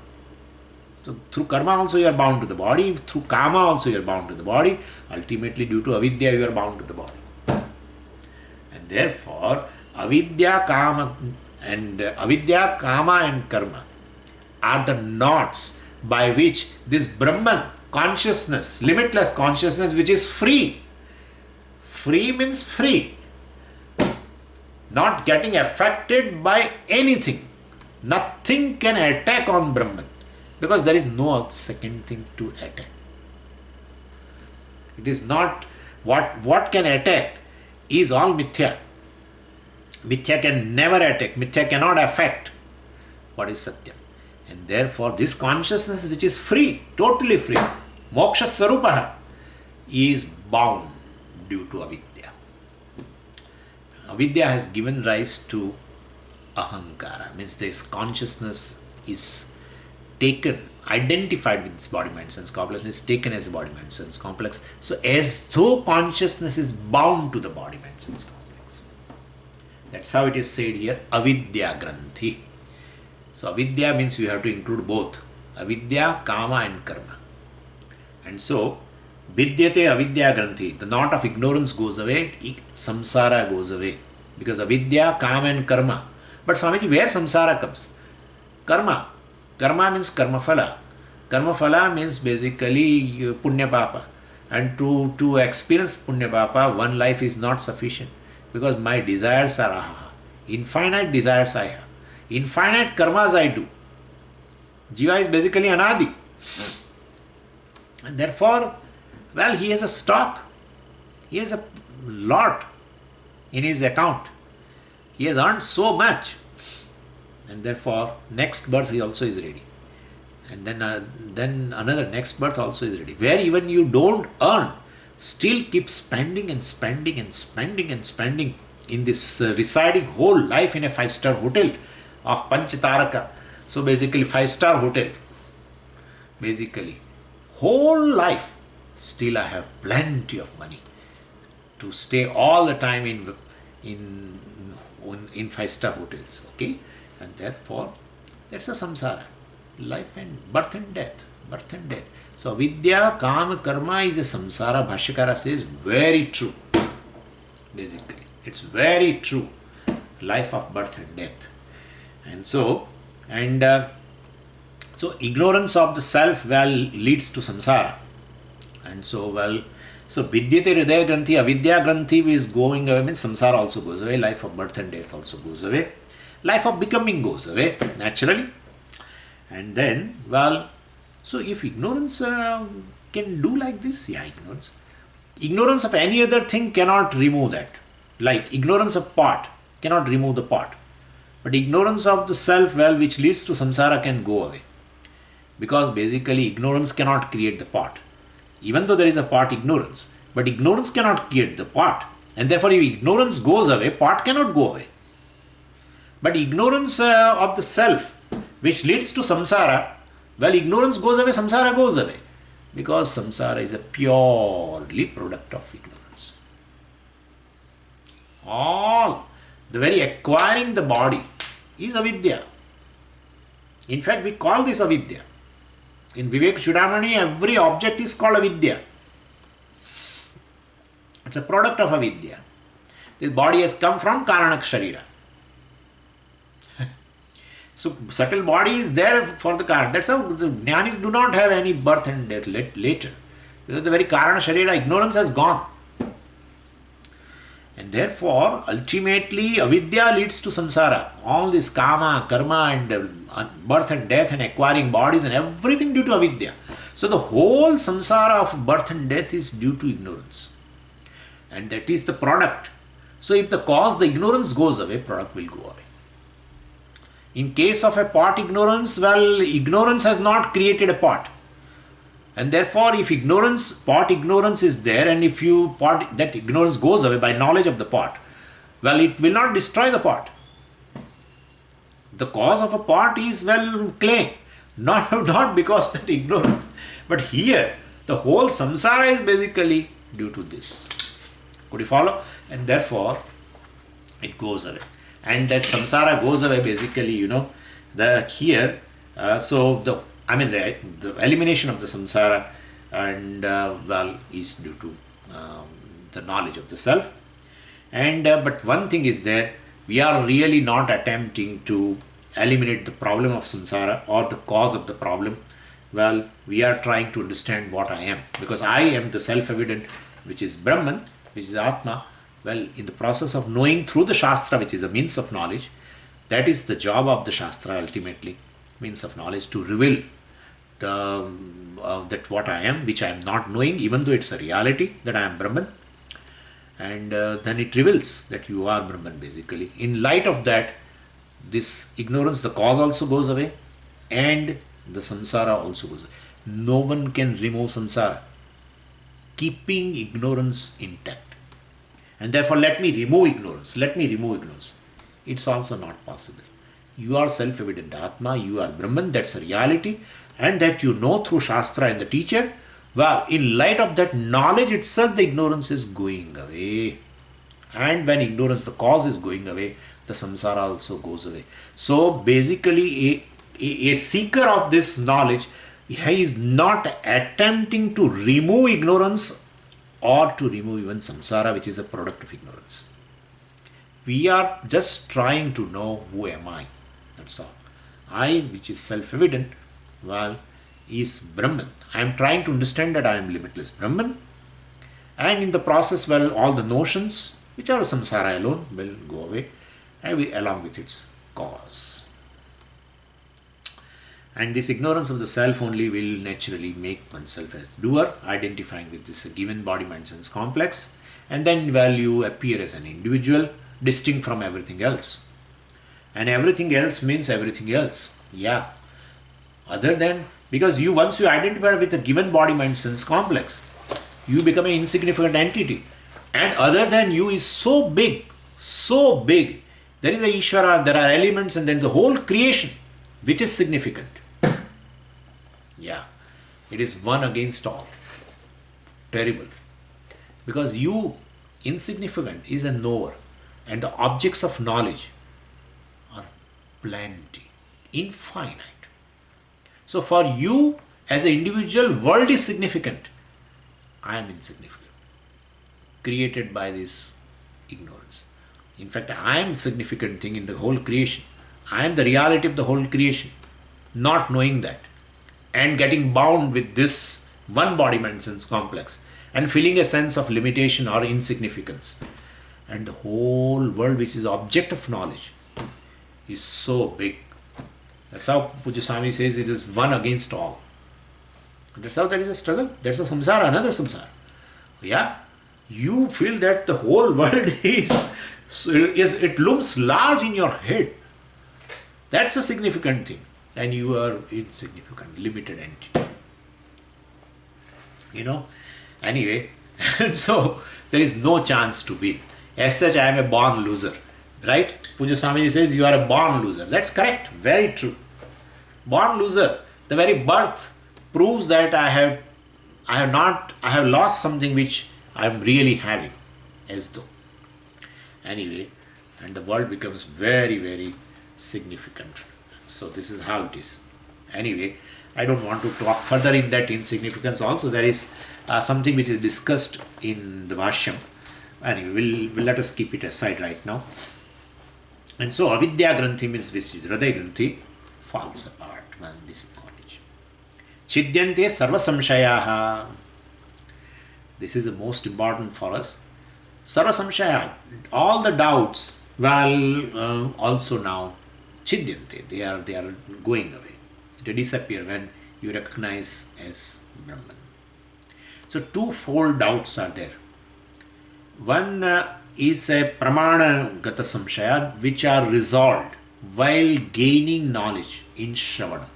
So through karma also you are bound to the body. Through Kama also you are bound to the body. Ultimately, due to avidya, you are bound to the body. And therefore, avidya, Kama and karma are the knots by which this Brahman consciousness, limitless consciousness, which is free. Free means free. Not getting affected by anything. Nothing can attack on Brahman. Because there is no second thing to attack. It is not what can attack is all mithya. Mithya can never attack. Mithya cannot affect what is Satya. And therefore this consciousness which is free, totally free, moksha sarupaha, is bound due to avidya. Avidya has given rise to ahankara, means this consciousness is identified with this body, mind, sense complex, is taken as a body, mind, sense complex. So as though consciousness is bound to the body, mind, sense complex. That's how it is said here, avidya granthi. So avidya means you have to include both, avidya, kama and karma. And so, vidyate avidya granthi, the knot of ignorance goes away, samsara goes away. Because avidya, kama and karma. But Swamiji, where samsara comes? Karma. Karma means karma phala. Karma phala means basically punya papa. And to experience punya papa, one life is not sufficient. Because my desires are ahaha. Infinite desires I have. Infinite karmas I do. Jiva is basically anadi. And therefore, he has a stock. He has a lot in his account. He has earned so much. And therefore, next birth he also is ready. And then another next birth also is ready. Where even you don't earn, still keep spending and spending and spending and spending in this residing whole life in a 5-star hotel of Panchataraka. So basically 5-star hotel. Basically, whole life, still I have plenty of money to stay all the time in 5-star hotels. Okay? And therefore, that's a samsara. Life and birth and death. Birth and death. So, vidya, kama, karma is a samsara. Bhashyakara says, very true. Basically, it's very true. Life of birth and death. And so ignorance of the self, leads to samsara. And so, vidyate hridaya granthi, avidya granthi is going away, means samsara also goes away. Life of birth and death also goes away. Life of becoming goes away, naturally. And then, so if ignorance can do like this, ignorance. Ignorance of any other thing cannot remove that. Like ignorance of pot cannot remove the pot. But ignorance of the self, which leads to samsara, can go away. Because basically ignorance cannot create the pot. Even though there is a pot ignorance, but ignorance cannot create the pot. And therefore if ignorance goes away, pot cannot go away. But ignorance of the self, which leads to samsara, ignorance goes away, samsara goes away. Because samsara is a purely product of ignorance. All, the very acquiring the body is avidya. In fact, we call this avidya. In Vivek Chudamani, every object is called avidya. It's a product of avidya. This body has come from Karanak Sharira. So subtle body is there for the karana. That's how the jnanis do not have any birth and death later. Because the very karana sharira, ignorance has gone. And therefore, ultimately, avidya leads to samsara. All this kama, karma, and birth and death, and acquiring bodies, and everything due to avidya. So the whole samsara of birth and death is due to ignorance. And that is the product. So if the cause, the ignorance goes away, product will go away. In case of a pot ignorance, well, ignorance has not created a pot. And therefore, if pot ignorance is there, and if that ignorance goes away by knowledge of the pot, well, it will not destroy the pot. The cause of a pot is, well, clay, not because that ignorance. But here, the whole samsara is basically due to this. Could you follow? And therefore, it goes away. And that samsara goes away basically, the elimination of the samsara and is due to the knowledge of the self. And but one thing is there, we are really not attempting to eliminate the problem of samsara or the cause of the problem. Well, we are trying to understand what I am, because I am the self-evident, which is Brahman, which is Atma. Well, in the process of knowing through the Shastra, which is a means of knowledge, that is the job of the Shastra ultimately, means of knowledge, to reveal that what I am, which I am not knowing, even though it's a reality that I am Brahman. And then it reveals that you are Brahman basically. In light of that, this ignorance, the cause also goes away, and the samsara also goes away. No one can remove samsara, keeping ignorance intact. And therefore, let me remove ignorance. It's also not possible. You are self-evident Atma, you are Brahman, that's a reality, and that you know through Shastra and the teacher. Well, in light of that knowledge itself, the ignorance is going away. And when ignorance, the cause, is going away, the samsara also goes away. So basically, a seeker of this knowledge, he is not attempting to remove ignorance or to remove even samsara, which is a product of ignorance. We are just trying to know who am I. That's all. I, which is self-evident, well, is Brahman. I am trying to understand that I am limitless Brahman. And in the process, well, all the notions, which are samsara alone, will go away, along with its cause. And this ignorance of the self only will naturally make oneself as doer, identifying with this given body, mind, sense complex, and then, well, you appear as an individual, distinct from everything else. And everything else means everything else. Yeah. Other than, because once you identify with a given body, mind, sense complex, you become an insignificant entity. And other than you is so big. There is a Ishvara, there are elements, and then the whole creation, which is significant. Yeah, it is one against all. Terrible. Because you, insignificant, is a knower, and the objects of knowledge are plenty, infinite. So for you, as an individual, world is significant. I am insignificant, created by this ignorance. In fact, I am a significant thing in the whole creation. I am the reality of the whole creation, not knowing that, and getting bound with this one body, mind, sense complex, and feeling a sense of limitation or insignificance. And the whole world, which is object of knowledge, is so big. That's how Pujya Swami says it is one against all. That's how there is a struggle. There's a samsara, another samsara. Yeah, you feel that the whole world it looms large in your head. That's a significant thing. And you are insignificant, limited entity. Anyway, and so there is no chance to win. As such, I am a born loser. Right? Pujya Swamiji says you are a born loser. That's correct. Very true. Born loser. The very birth proves that I have lost something which I am really having, as though. Anyway, and the world becomes very, very significant. So this is how it is. Anyway, I don't want to talk further in that insignificance. Also, there is something which is discussed in the Vashyam. Anyway, we'll let us keep it aside right now. And so, Avidya Granthi means, which is Hriday Granthi, falls apart when this knowledge. Chidyante sarva samshayaha. This is the most important for us. Sarva samshaya, all the doubts, also now chidyante, they are going away. They disappear when you recognize as Brahman. So twofold doubts are there. One is a pramana gata samshaya, which are resolved while gaining knowledge in Shravana.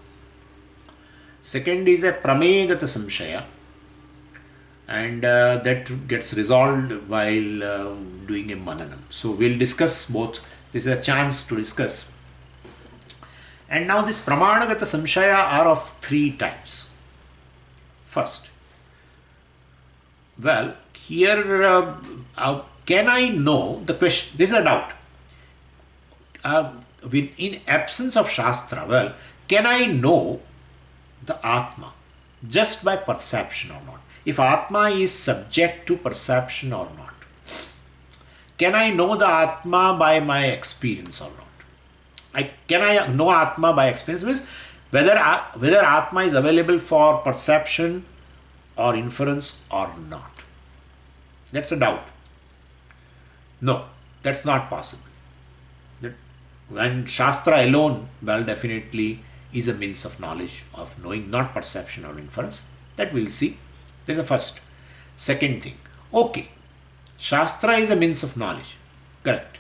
Second is a prameya gata samshaya, and that gets resolved while doing a mananam. So we'll discuss both. This is a chance to discuss. And now this pramana gata samshaya are of three types. First, well, here can I know the question? This is a doubt. In absence of Shastra, well, can I know the Atma just by perception or not? If Atma is subject to perception or not? Can I know the Atma by my experience or not? Can I know Atma by experience? Means whether Atma is available for perception or inference or not. That's a doubt. No, that's not possible. When Shastra alone, well, definitely is a means of knowledge, of knowing, not perception or inference. That we'll see. That's the first. Second thing, okay, Shastra is a means of knowledge, correct.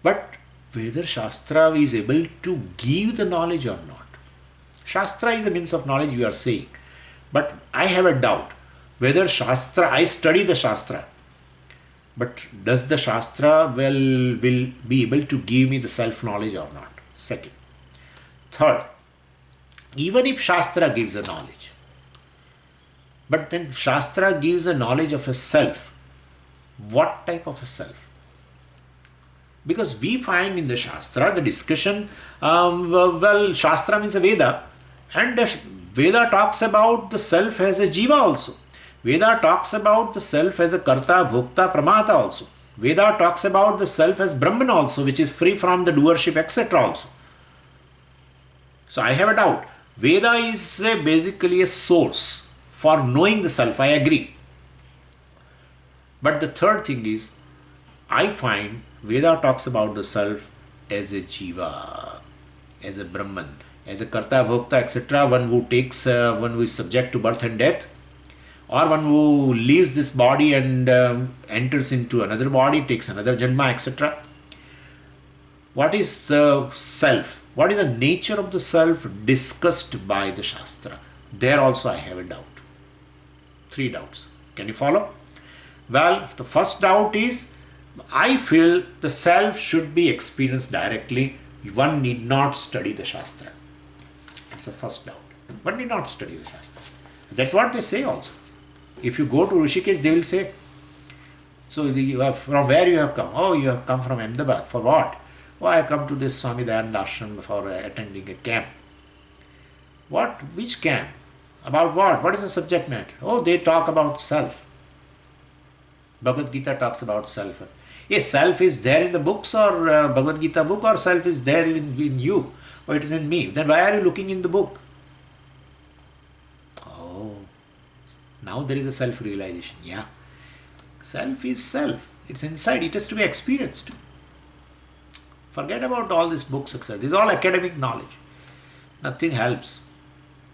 But whether Shastra is able to give the knowledge or not. Shastra is a means of knowledge, you are saying. But I have a doubt whether Shastra, I study the Shastra, but does the Shastra will be able to give me the self-knowledge or not? Second. Third, even if Shastra gives a knowledge, but then Shastra gives a knowledge of a self, what type of a self? Because we find in the Shastra, the discussion, Shastra means a Veda, and the Veda talks about the self as a Jiva also. Veda talks about the self as a Karta, Bhokta, Pramata also. Veda talks about the self as Brahman also, which is free from the doership, etc. also. So I have a doubt. Veda is basically a source for knowing the self, I agree. But the third thing is, I find Veda talks about the self as a Jiva, as a Brahman, as a Karta, Bhokta, etc. One who is subject to birth and death, or one who leaves this body and enters into another body, takes another Janma, etc. What is the self? What is the nature of the self discussed by the Shastra? There also I have a doubt. Three doubts. Can you follow? Well, the first doubt is, I feel the self should be experienced directly. One need not study the Shastra. That's the first doubt. One need not study the Shastra. That's what they say also. If you go to Rishikesh, they will say, so from where you have come? Oh, you have come from Ahmedabad. For what? Oh, I come to this Swami Dayananda Ashram for attending a camp. What? Which camp? About what? What is the subject matter? Oh, they talk about self. Bhagavad Gita talks about self. Yes, self is there in the books or Bhagavad Gita book, or self is there in you, or it is in me. Then why are you looking in the book? Oh, now there is a self-realization. Yeah, self is self. It's inside. It has to be experienced. Forget about all these books, etc. This is all academic knowledge. Nothing helps.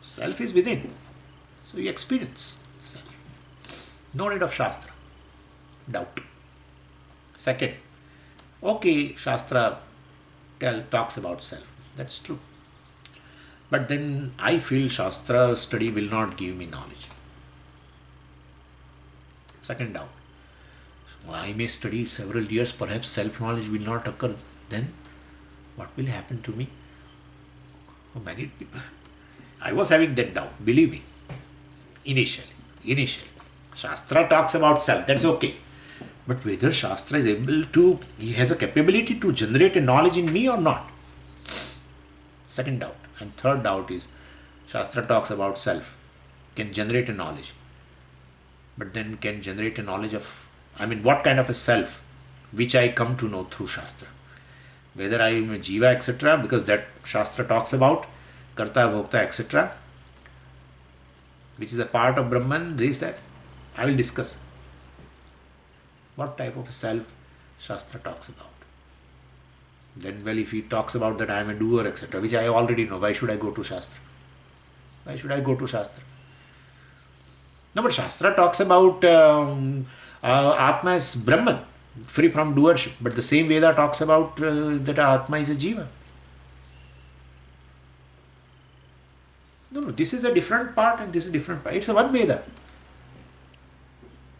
Self is within. So you experience self. No need of Shastra. Doubt. Second, okay, Shastra talks about self. That's true. But then I feel Shastra study will not give me knowledge. Second doubt. So I may study several years, perhaps self-knowledge will not occur. Then what will happen to me? For many people. I was having that doubt, believe me. Initially. Shastra talks about self, that's okay. But whether Shastra is able to, he has a capability to generate a knowledge in me or not. Second doubt. And third doubt is, Shastra talks about self, can generate a knowledge. But then can generate a knowledge of, what kind of a self, which I come to know through Shastra. whether I am a jiva, etc., because that Shastra talks about karta, bhokta, etc., which is a part of Brahman, this, that. I will discuss what type of self Shastra talks about. Then, well, if he talks about that I am a doer, etc., which I already know, why should I go to Shastra? Why should I go to Shastra? No, but Shastra talks about Atma as Brahman, free from doership. But the same Veda talks about that Atma is a Jiva. No, this is a different part and this is a different part. It's a one Veda.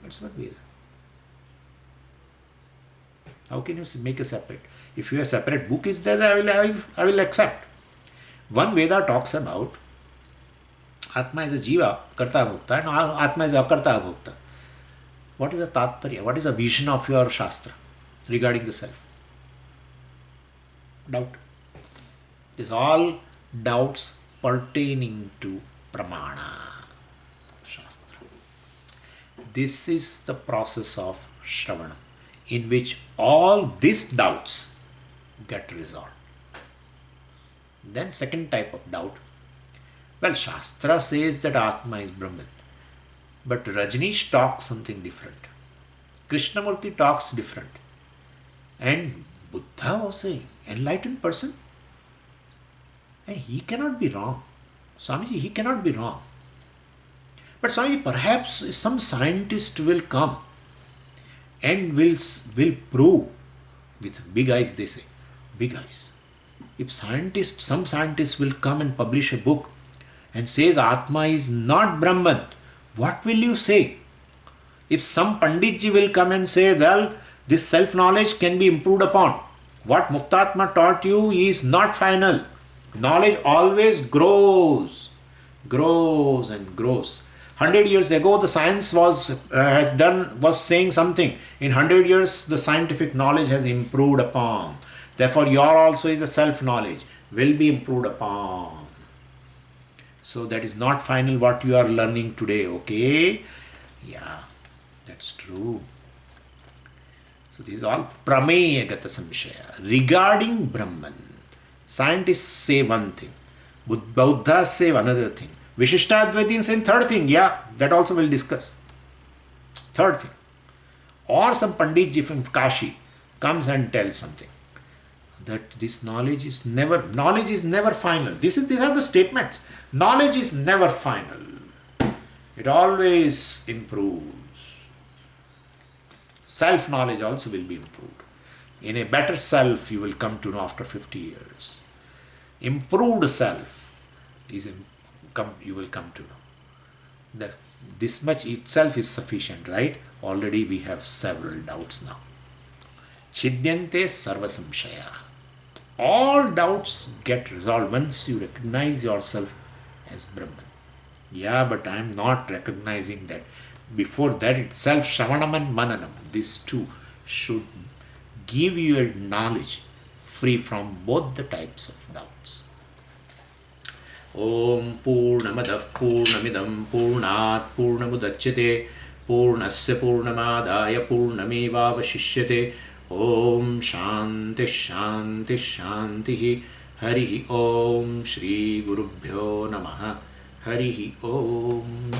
It's one Veda. How can you make a separate? If you have a separate book is there, I will accept. One Veda talks about Atma is a Jiva, Karta Bhokta, and Atma is a Akarta Bhokta. What is the Tatparya? What is the vision of your Shastra regarding the self? Doubt. These all doubts pertaining to Pramana Shastra. This is the process of Shravana, in which all these doubts get resolved. Then second type of doubt. Well, Shastra says that Atma is Brahman, but Rajneesh talks something different. Krishnamurti talks different. And Buddha was an enlightened person. And he cannot be wrong. Swamiji, he cannot be wrong. But Swamiji, perhaps some scientist will come and will prove, with big eyes they say, big eyes. If some scientist will come and publish a book and says Atma is not Brahman, what will you say? If some Panditji will come and say, well, this self-knowledge can be improved upon. What Muktatma taught you is not final. Knowledge always grows and grows. 100 years ago, the science was saying something. In 100 years, the scientific knowledge has improved upon. Therefore, your also is a self-knowledge, will be improved upon. So that is not final what you are learning today, okay? Yeah, that's true. So this is all prameya gata samshaya. Regarding Brahman, scientists say one thing, Buddhas say another thing, Vishishtadvaitins say third thing, yeah, that also we'll discuss. Third thing. Or some Panditji from Kashi comes and tells something. That this knowledge is never final. These are the statements. Knowledge is never final. It always improves. Self-knowledge also will be improved. In a better self you will come to know after 50 years. Improved self you will come to know. This much itself is sufficient, right? Already we have several doubts now. Chidyante sarva samshaya. All doubts get resolved once you recognize yourself as Brahman. Yeah, but I am not recognizing that. Before that itself, Shravanam and Mananam, these two should give you a knowledge free from both the types of doubts. Om Purnamadav Purnamidam Purnat Purnamudachyate Purnasya Purnamadaya Purnamevavashishyate. Om Shanti Shanti Shanti Harihi Om Shri Gurubhyo Namaha Harihi Om.